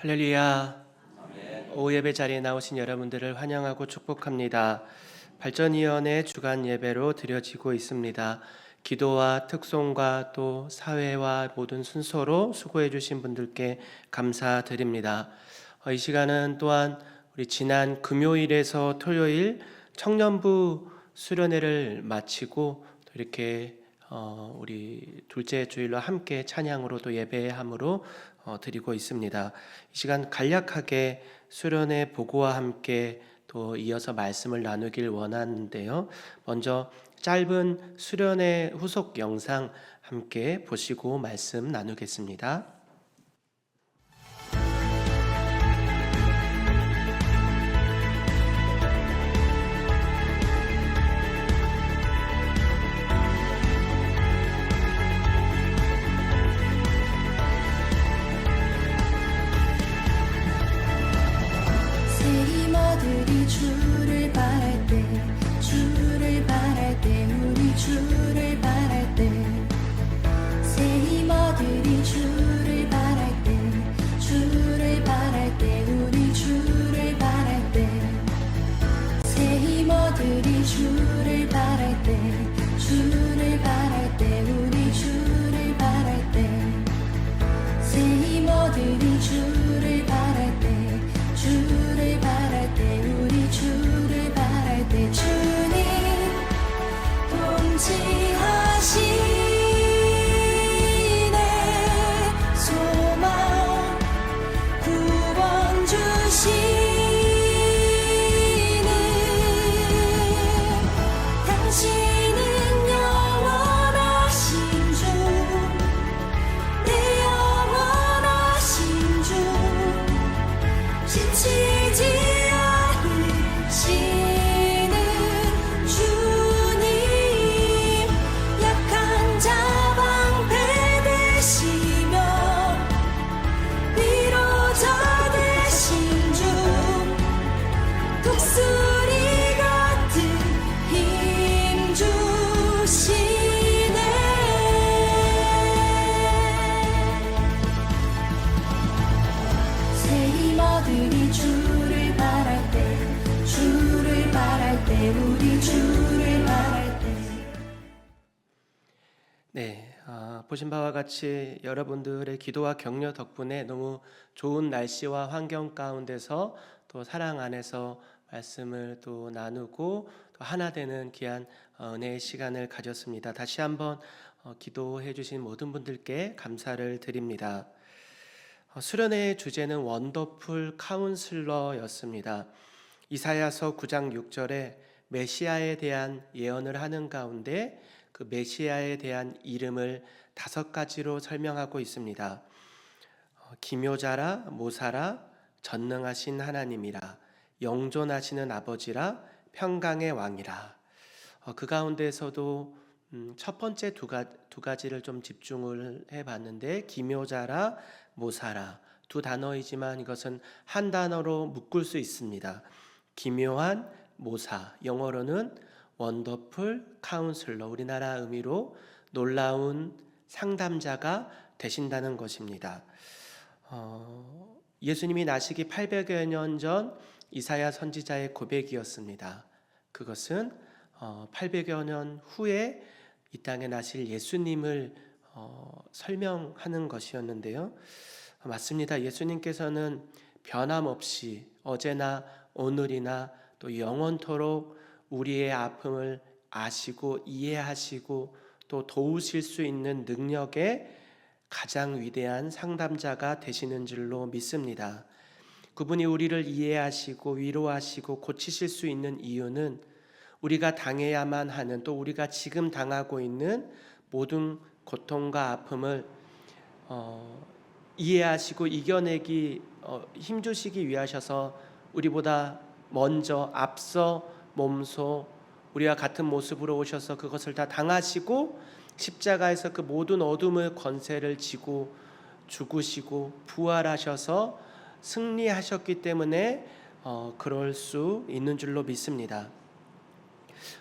할렐루야. 오후 예배 자리에 나오신 여러분들을 환영하고 축복합니다. 발전위원회 주간 예배로 드려지고 있습니다. 기도와 특송과 또 사회와 모든 순서로 수고해 주신 분들께 감사드립니다. 이 시간은 또한 우리 지난 금요일에서 토요일 청년부 수련회를 마치고 또 이렇게 우리 둘째 주일로 함께 찬양으로 또 예배함으로 드리고 있습니다. 이 시간 간략하게 수련회 보고와 함께 또 이어서 말씀을 나누길 원하는데요. 먼저 짧은 수련회 후속 영상 함께 보시고 말씀 나누겠습니다. 주를 바랄 때 우리 주를 바랄 때 새 힘어들이 주를 바랄 때 우리 주를 바랄 때 새 힘어들이 주를 바랄 때 우리 주를 바랄 때 새 힘어들이 주를 바랄 때 우리 주를 바랄 때 주님 통치하시네 소망 구원 주시네 당신은 영원하신 주 내 영원하신 주 지치지 않으시는 주님 약한 자 방패 되시며 위로자 되신 주 독수리 같은 힘 주시네 새 힘어들이 주를 바랄 때 우리 주를 바랄 때 네, 보신 바와 같이 여러분들의 기도와 격려 덕분에 너무 좋은 날씨와 환경 가운데서 또 사랑 안에서 말씀을 또 나누고 또 하나 되는 귀한 은혜의 시간을 가졌습니다. 다시 한번 기도해 주신 모든 분들께 감사를 드립니다. 수련회의 주제는 원더풀 카운슬러였습니다. 이사야서 9장 6절에 메시아에 대한 예언을 하는 가운데 그 메시아에 대한 이름을 5가지로 설명하고 있습니다. 기묘자라, 모사라, 전능하신 하나님이라, 영존하시는 아버지라, 평강의 왕이라. 그 가운데서도 첫 번째 두 가지를 좀 집중을 해봤는데 기묘자라, 모사라 두 단어이지만 이것은 한 단어로 묶을 수 있습니다. 기묘한 모사, 영어로는 원더풀 카운슬러, 우리나라 의미로 놀라운 상담자가 되신다는 것입니다. 예수님이 나시기 800여 년 전 이사야 선지자의 고백이었습니다. 그것은 800여 년 후에 이 땅에 나실 예수님을 설명하는 것이었는데요. 맞습니다. 예수님께서는 변함없이 어제나 오늘이나 또 영원토록 우리의 아픔을 아시고 이해하시고 또 도우실 수 있는 능력의 가장 위대한 상담자가 되시는 줄로 믿습니다. 그분이 우리를 이해하시고 위로하시고 고치실 수 있는 이유는 우리가 당해야만 하는 또 우리가 지금 당하고 있는 모든 고통과 아픔을 이해하시고 이겨내기 힘주시기 위하셔서 우리보다 먼저 앞서 몸소 우리와 같은 모습으로 오셔서 그것을 다 당하시고 십자가에서 그 모든 어둠의 권세를 지고 죽으시고 부활하셔서 승리하셨기 때문에 그럴 수 있는 줄로 믿습니다.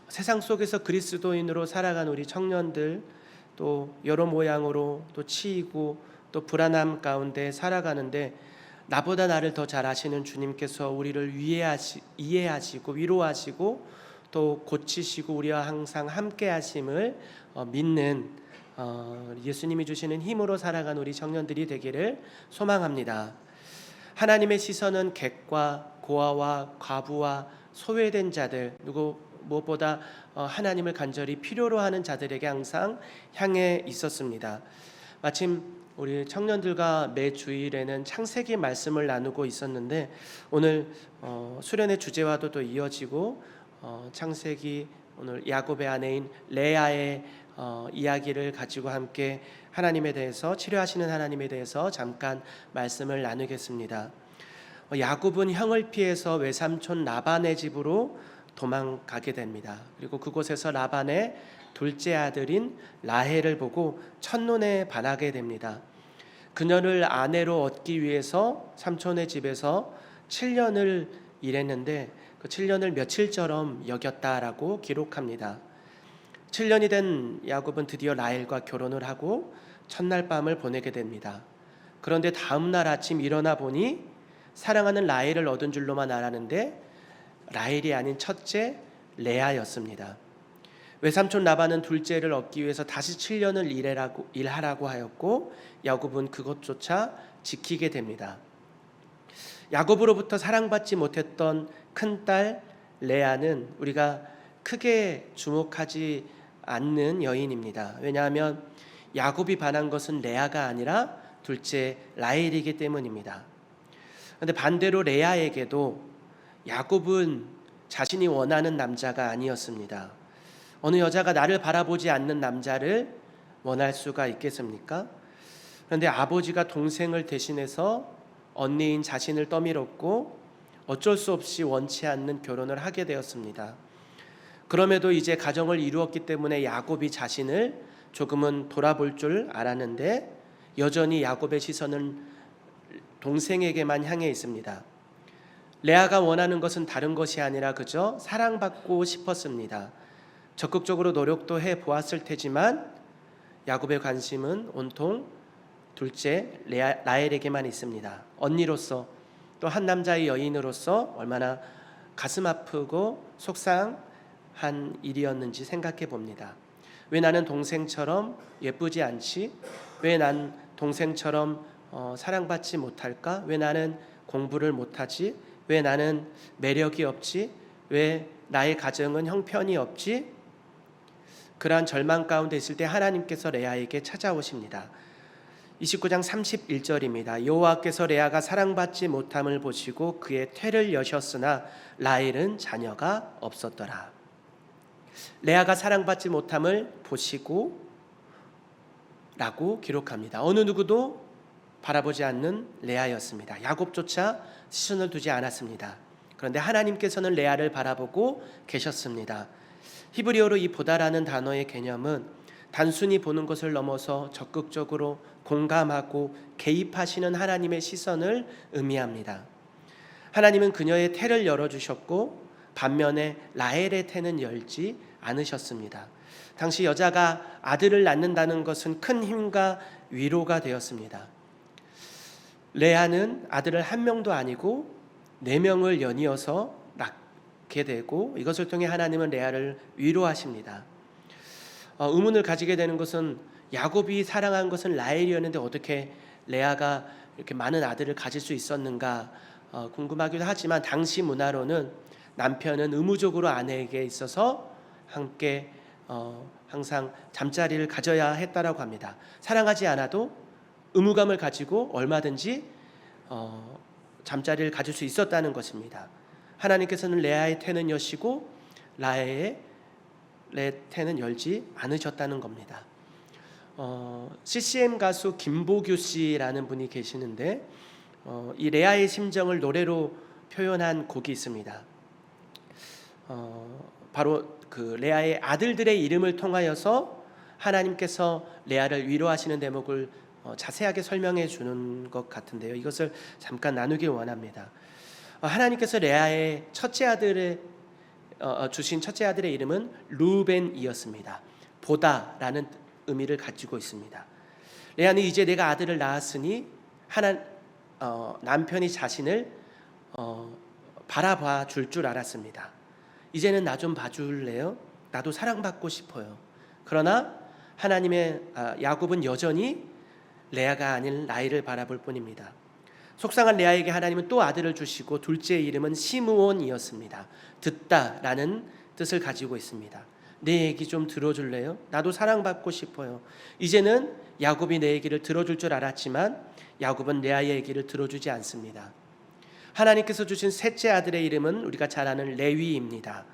세상 속에서 그리스도인으로 살아간 우리 청년들, 또 여러 모양으로 또 치이고 또 불안함 가운데 살아가는데 나보다 나를 더 잘 아시는 주님께서 우리를 이해하시고 위로하시고 또 고치시고 우리와 항상 함께 하심을 믿는 예수님이 주시는 힘으로 살아간 우리 청년들이 되기를 소망합니다. 하나님의 시선은 객과 고아와 과부와 소외된 자들, 무엇보다 하나님을 간절히 필요로 하는 자들에게 항상 향해 있었습니다. 마침 우리 청년들과 매 주일에는 창세기 말씀을 나누고 있었는데 오늘 수련의 주제와도 또 이어지고 창세기 오늘 야곱의 아내인 레아의 이야기를 가지고 함께 하나님에 대해서 치료하시는 하나님에 대해서 잠깐 말씀을 나누겠습니다. 야곱은 형을 피해서 외삼촌 라반의 집으로 도망가게 됩니다. 그리고 그곳에서 라반의 둘째 아들인 라헬을 보고 첫눈에 반하게 됩니다. 그녀를 아내로 얻기 위해서 삼촌의 집에서 7년을 일했는데 그 7년을 며칠처럼 여겼다라고 기록합니다. 7년이 된 야곱은 드디어 라헬과 결혼을 하고 첫날 밤을 보내게 됩니다. 그런데 다음 날 아침 일어나 보니 사랑하는 라헬을 얻은 줄로만 알았는데 라헬이 아닌 첫째 레아였습니다. 외삼촌 라반은 둘째를 얻기 위해서 다시 7년을 일하라고 하였고 야곱은 그것조차 지키게 됩니다. 야곱으로부터 사랑받지 못했던 큰딸 레아는 우리가 크게 주목하지 않는 여인입니다. 왜냐하면 야곱이 반한 것은 레아가 아니라 둘째 라헬이기 때문입니다. 그런데 반대로 레아에게도 야곱은 자신이 원하는 남자가 아니었습니다. 어느 여자가 나를 바라보지 않는 남자를 원할 수가 있겠습니까? 그런데 아버지가 동생을 대신해서 언니인 자신을 떠밀었고 어쩔 수 없이 원치 않는 결혼을 하게 되었습니다. 그럼에도 이제 가정을 이루었기 때문에 야곱이 자신을 조금은 돌아볼 줄 알았는데 여전히 야곱의 시선은 동생에게만 향해 있습니다. 레아가 원하는 것은 다른 것이 아니라 그저 사랑받고 싶었습니다. 적극적으로 노력도 해 보았을 테지만 야곱의 관심은 온통 둘째 라헬에게만 있습니다. 언니로서 또 한 남자의 여인으로서 얼마나 가슴 아프고 속상한 일이었는지 생각해 봅니다. 왜 나는 동생처럼 예쁘지 않지? 왜 난 동생처럼 사랑받지 못할까? 왜 나는 공부를 못하지? 왜 나는 매력이 없지? 왜 나의 가정은 형편이 없지? 그러한 절망 가운데 있을 때 하나님께서 레아에게 찾아오십니다. 29장 31절입니다. 여호와께서 레아가 사랑받지 못함을 보시고 그의 태를 여셨으나 라헬은 자녀가 없었더라. 레아가 사랑받지 못함을 보시고 라고 기록합니다. 어느 누구도 바라보지 않는 레아였습니다. 야곱조차 시선을 두지 않았습니다. 그런데 하나님께서는 레아를 바라보고 계셨습니다. 히브리어로 이 보다라는 단어의 개념은 단순히 보는 것을 넘어서 적극적으로 공감하고 개입하시는 하나님의 시선을 의미합니다. 하나님은 그녀의 태를 열어주셨고 반면에 라헬의 태는 열지 않으셨습니다. 당시 여자가 아들을 낳는다는 것은 큰 힘과 위로가 되었습니다. 레아는 아들을 한 명도 아니고 4명을 연이어서 낳게 되고 이것을 통해 하나님은 레아를 위로하십니다. 의문을 가지게 되는 것은 야곱이 사랑한 것은 라헬이었는데 어떻게 레아가 이렇게 많은 아들을 가질 수 있었는가 궁금하기도 하지만 당시 문화로는 남편은 의무적으로 아내에게 있어서 함께 항상 잠자리를 가져야 했다라고 합니다. 사랑하지 않아도 의무감을 가지고 얼마든지 잠자리를 가질 수 있었다는 것입니다. 하나님께서는 레아의 태는 여시고 라헬의 태는 열지 않으셨다는 겁니다. CCM 가수 김보규 씨라는 분이 계시는데 이 레아의 심정을 노래로 표현한 곡이 있습니다. 바로 그 레아의 아들들의 이름을 통하여서 하나님께서 레아를 위로하시는 대목을 자세하게 설명해 주는 것 같은데요. 이것을 잠깐 나누기 원합니다. 하나님께서 레아의 주신 첫째 아들의 이름은 루벤이었습니다. 보다라는 의미를 가지고 있습니다. 레아는 이제 내가 아들을 낳았으니 남편이 자신을 바라봐 줄 알았습니다. 이제는 나 좀 봐줄래요? 나도 사랑받고 싶어요. 그러나 하나님의 야곱은 여전히 레아가 아닌 라헬을 바라볼 뿐입니다. 속상한 레아에게 하나님은 또 아들을 주시고 둘째의 이름은 시므온이었습니다. 듣다라는 뜻을 가지고 있습니다. 내 얘기 좀 들어줄래요? 나도 사랑받고 싶어요. 이제는 야곱이 내 얘기를 들어줄 줄 알았지만 야곱은 레아의 얘기를 들어주지 않습니다. 하나님께서 주신 셋째 아들의 이름은 우리가 잘 아는 레위입니다.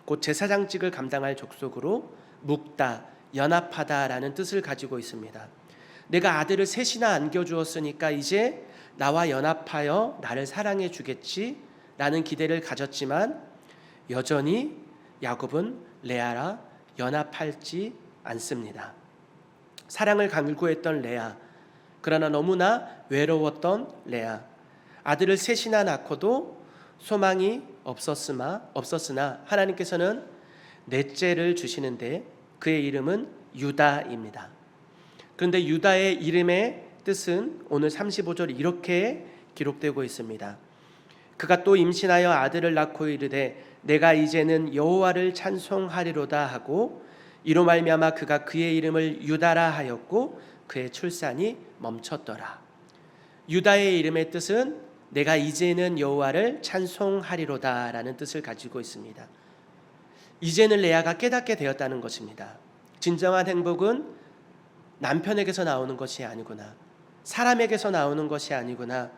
곧 제사장직을 감당할 족속으로 묶다, 연합하다라는 뜻을 가지고 있습니다. 내가 아들을 셋이나 안겨주었으니까 이제 나와 연합하여 나를 사랑해 주겠지 라는 기대를 가졌지만 여전히 야곱은 레아라 연합하지 않습니다. 사랑을 간구했던 레아, 그러나 너무나 외로웠던 레아, 아들을 셋이나 낳고도 소망이 없었으나 하나님께서는 넷째를 주시는데 그의 이름은 유다입니다. 그런데 유다의 이름의 뜻은 오늘 35절 이렇게 기록되고 있습니다. 그가 또 임신하여 아들을 낳고 이르되 내가 이제는 여호와를 찬송하리로다 하고 이로 말미암아 그가 그의 이름을 유다라 하였고 그의 출산이 멈췄더라. 유다의 이름의 뜻은 내가 이제는 여호와를 찬송하리로다 라는 뜻을 가지고 있습니다. 이제는 레아가 깨닫게 되었다는 것입니다. 진정한 행복은 남편에게서 나오는 것이 아니구나, 사람에게서 나오는 것이 아니구나,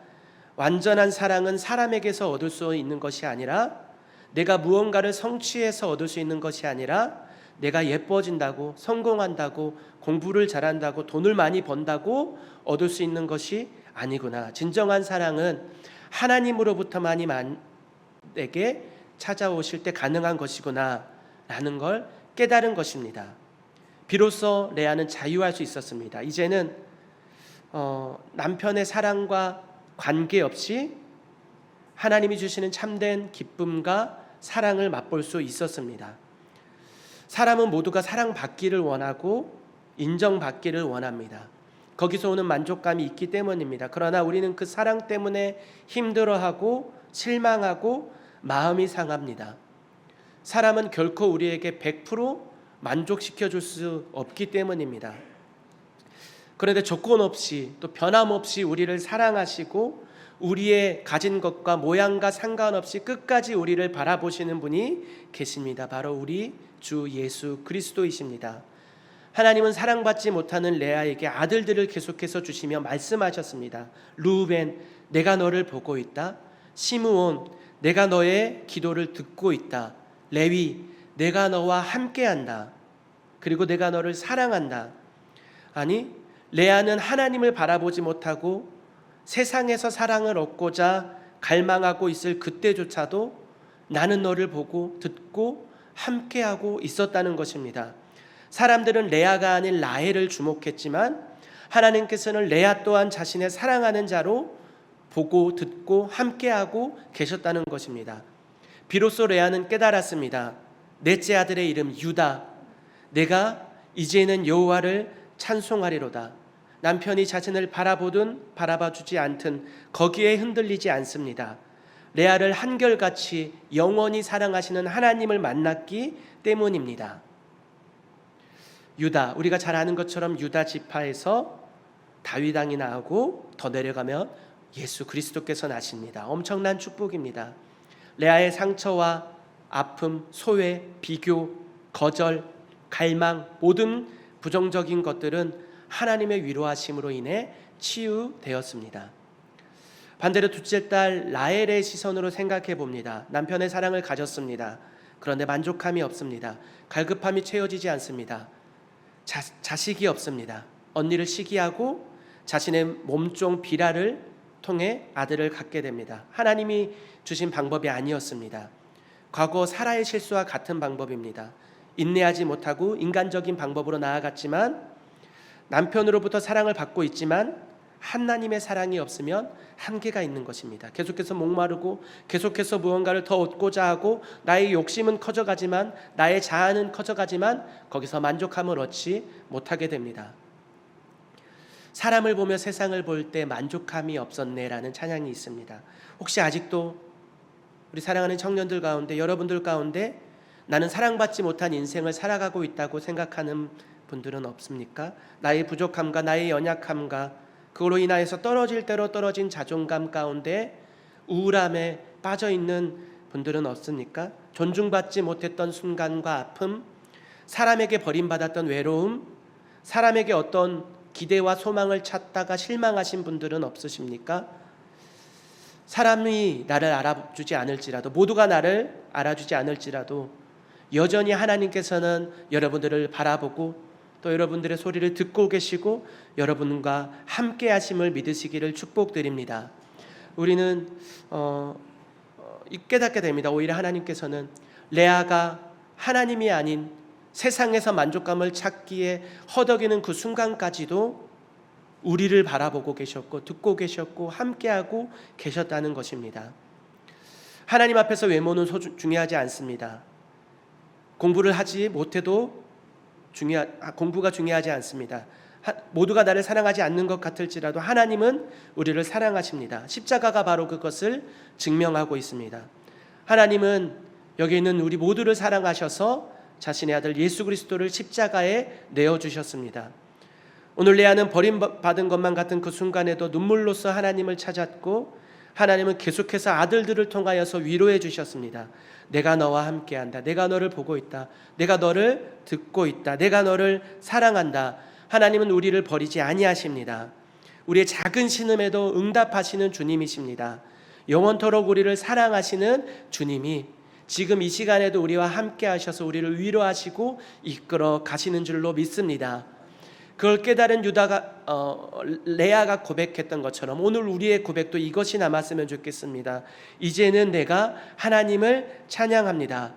완전한 사랑은 사람에게서 얻을 수 있는 것이 아니라 내가 무언가를 성취해서 얻을 수 있는 것이 아니라 내가 예뻐진다고, 성공한다고, 공부를 잘한다고, 돈을 많이 번다고 얻을 수 있는 것이 아니구나. 진정한 사랑은 하나님으로부터만이 내게 찾아오실 때 가능한 것이구나 라는 걸 깨달은 것입니다. 비로소 레아는 자유할 수 있었습니다. 이제는 남편의 사랑과 관계없이 하나님이 주시는 참된 기쁨과 사랑을 맛볼 수 있었습니다. 사람은 모두가 사랑받기를 원하고 인정받기를 원합니다. 거기서 오는 만족감이 있기 때문입니다. 그러나 우리는 그 사랑 때문에 힘들어하고 실망하고 마음이 상합니다. 사람은 결코 우리에게 100% 만족시켜 줄 수 없기 때문입니다. 그런데 조건 없이 또 변함없이 우리를 사랑하시고 우리의 가진 것과 모양과 상관없이 끝까지 우리를 바라보시는 분이 계십니다. 바로 우리 주 예수 그리스도이십니다. 하나님은 사랑받지 못하는 레아에게 아들들을 계속해서 주시며 말씀하셨습니다. 루벤, 내가 너를 보고 있다. 시므온, 내가 너의 기도를 듣고 있다. 레위, 내가 너와 함께한다. 그리고 내가 너를 사랑한다. 아니, 레아는 하나님을 바라보지 못하고 세상에서 사랑을 얻고자 갈망하고 있을 그때조차도 나는 너를 보고 듣고 함께하고 있었다는 것입니다. 사람들은 레아가 아닌 라헬을 주목했지만 하나님께서는 레아 또한 자신의 사랑하는 자로 보고 듣고 함께하고 계셨다는 것입니다. 비로소 레아는 깨달았습니다. 넷째 아들의 이름 유다, 내가 이제는 여호와를 찬송하리로다. 남편이 자신을 바라보든 바라봐주지 않든 거기에 흔들리지 않습니다. 레아를 한결같이 영원히 사랑하시는 하나님을 만났기 때문입니다. 유다, 우리가 잘 아는 것처럼 유다 지파에서 다윗 왕이 나오고 더 내려가면 예수 그리스도께서 나십니다. 엄청난 축복입니다. 레아의 상처와 아픔, 소외, 비교, 거절, 갈망, 모든 부정적인 것들은 하나님의 위로하심으로 인해 치유되었습니다. 반대로 둘째 딸 라헬의 시선으로 생각해 봅니다. 남편의 사랑을 가졌습니다. 그런데 만족함이 없습니다. 갈급함이 채워지지 않습니다. 자식이 없습니다. 언니를 시기하고 자신의 몸종 비라를 통해 아들을 갖게 됩니다. 하나님이 주신 방법이 아니었습니다. 과거 사라의 실수와 같은 방법입니다. 인내하지 못하고 인간적인 방법으로 나아갔지만 남편으로부터 사랑을 받고 있지만 하나님의 사랑이 없으면 한계가 있는 것입니다. 계속해서 목마르고 계속해서 무언가를 더 얻고자 하고 나의 욕심은 커져가지만 나의 자아는 커져가지만 거기서 만족함을 얻지 못하게 됩니다. 사람을 보며 세상을 볼 때 만족함이 없었네라는 찬양이 있습니다. 혹시 아직도 우리 사랑하는 청년들 가운데, 여러분들 가운데 나는 사랑받지 못한 인생을 살아가고 있다고 생각하는 분들은 없습니까? 나의 부족함과 나의 연약함과 그걸로 인하여서 떨어질 대로 떨어진 자존감 가운데 우울함에 빠져 있는 분들은 없습니까? 존중받지 못했던 순간과 아픔, 사람에게 버림받았던 외로움, 사람에게 어떤 기대와 소망을 찾다가 실망하신 분들은 없으십니까? 사람이 나를 알아주지 않을지라도, 모두가 나를 알아주지 않을지라도 여전히 하나님께서는 여러분들을 바라보고 또 여러분들의 소리를 듣고 계시고 여러분과 함께 하심을 믿으시기를 축복드립니다. 우리는 깨닫게 됩니다. 오히려 하나님께서는 레아가 하나님이 아닌 세상에서 만족감을 찾기에 허덕이는 그 순간까지도 우리를 바라보고 계셨고 듣고 계셨고 함께하고 계셨다는 것입니다. 하나님 앞에서 외모는 중요하지 않습니다. 공부를 하지 못해도 공부가 중요하지 않습니다. 모두가 나를 사랑하지 않는 것 같을지라도 하나님은 우리를 사랑하십니다. 십자가가 바로 그것을 증명하고 있습니다. 하나님은 여기 있는 우리 모두를 사랑하셔서 자신의 아들 예수 그리스도를 십자가에 내어주셨습니다. 오늘 레아는 버림받은 것만 같은 그 순간에도 눈물로써 하나님을 찾았고 하나님은 계속해서 아들들을 통하여서 위로해 주셨습니다. 내가 너와 함께한다. 내가 너를 보고 있다. 내가 너를 듣고 있다. 내가 너를 사랑한다. 하나님은 우리를 버리지 아니하십니다. 우리의 작은 신음에도 응답하시는 주님이십니다. 영원토록 우리를 사랑하시는 주님이 지금 이 시간에도 우리와 함께 하셔서 우리를 위로하시고 이끌어 가시는 줄로 믿습니다. 그걸 깨달은 레아가 고백했던 것처럼 오늘 우리의 고백도 이것이 남았으면 좋겠습니다. 이제는 내가 하나님을 찬양합니다.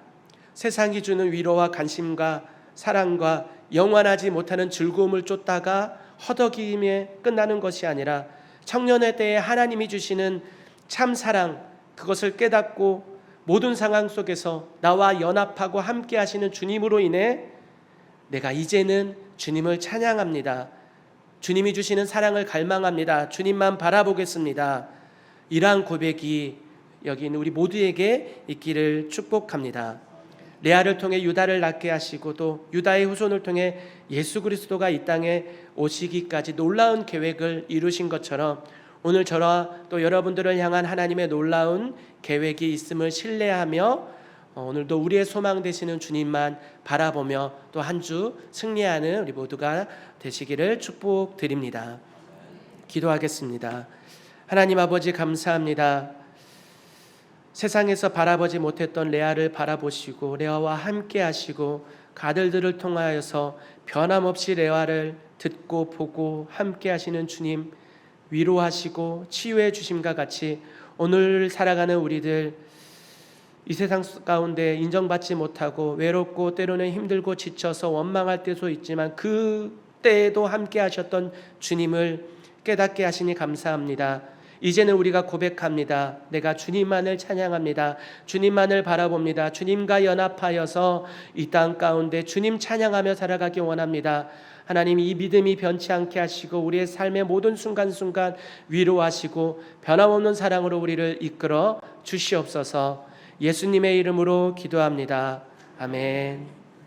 세상이 주는 위로와 관심과 사랑과 영원하지 못하는 즐거움을 쫓다가 허덕임에 끝나는 것이 아니라 청년의 때에 하나님이 주시는 참 사랑, 그것을 깨닫고 모든 상황 속에서 나와 연합하고 함께 하시는 주님으로 인해 내가 이제는 주님을 찬양합니다. 주님이 주시는 사랑을 갈망합니다. 주님만 바라보겠습니다. 이러한 고백이 여기 있는 우리 모두에게 있기를 축복합니다. 레아를 통해 유다를 낳게 하시고 또 유다의 후손을 통해 예수 그리스도가 이 땅에 오시기까지 놀라운 계획을 이루신 것처럼 오늘 저와 또 여러분들을 향한 하나님의 놀라운 계획이 있음을 신뢰하며 오늘도 우리의 소망 되시는 주님만 바라보며 또 한 주 승리하는 우리 모두가 되시기를 축복드립니다. 기도하겠습니다. 하나님 아버지 감사합니다. 세상에서 바라보지 못했던 레아를 바라보시고 레아와 함께 하시고 아들들을 통하여서 변함없이 레아를 듣고 보고 함께 하시는 주님, 위로하시고 치유해 주심과 같이 오늘 살아가는 우리들 이 세상 가운데 인정받지 못하고 외롭고 때로는 힘들고 지쳐서 원망할 때도 있지만 그 때에도 함께 하셨던 주님을 깨닫게 하시니 감사합니다. 이제는 우리가 고백합니다. 내가 주님만을 찬양합니다. 주님만을 바라봅니다. 주님과 연합하여서 이 땅 가운데 주님 찬양하며 살아가기 원합니다. 하나님, 이 믿음이 변치 않게 하시고 우리의 삶의 모든 순간순간 위로하시고 변함없는 사랑으로 우리를 이끌어 주시옵소서. 예수님의 이름으로 기도합니다. 아멘.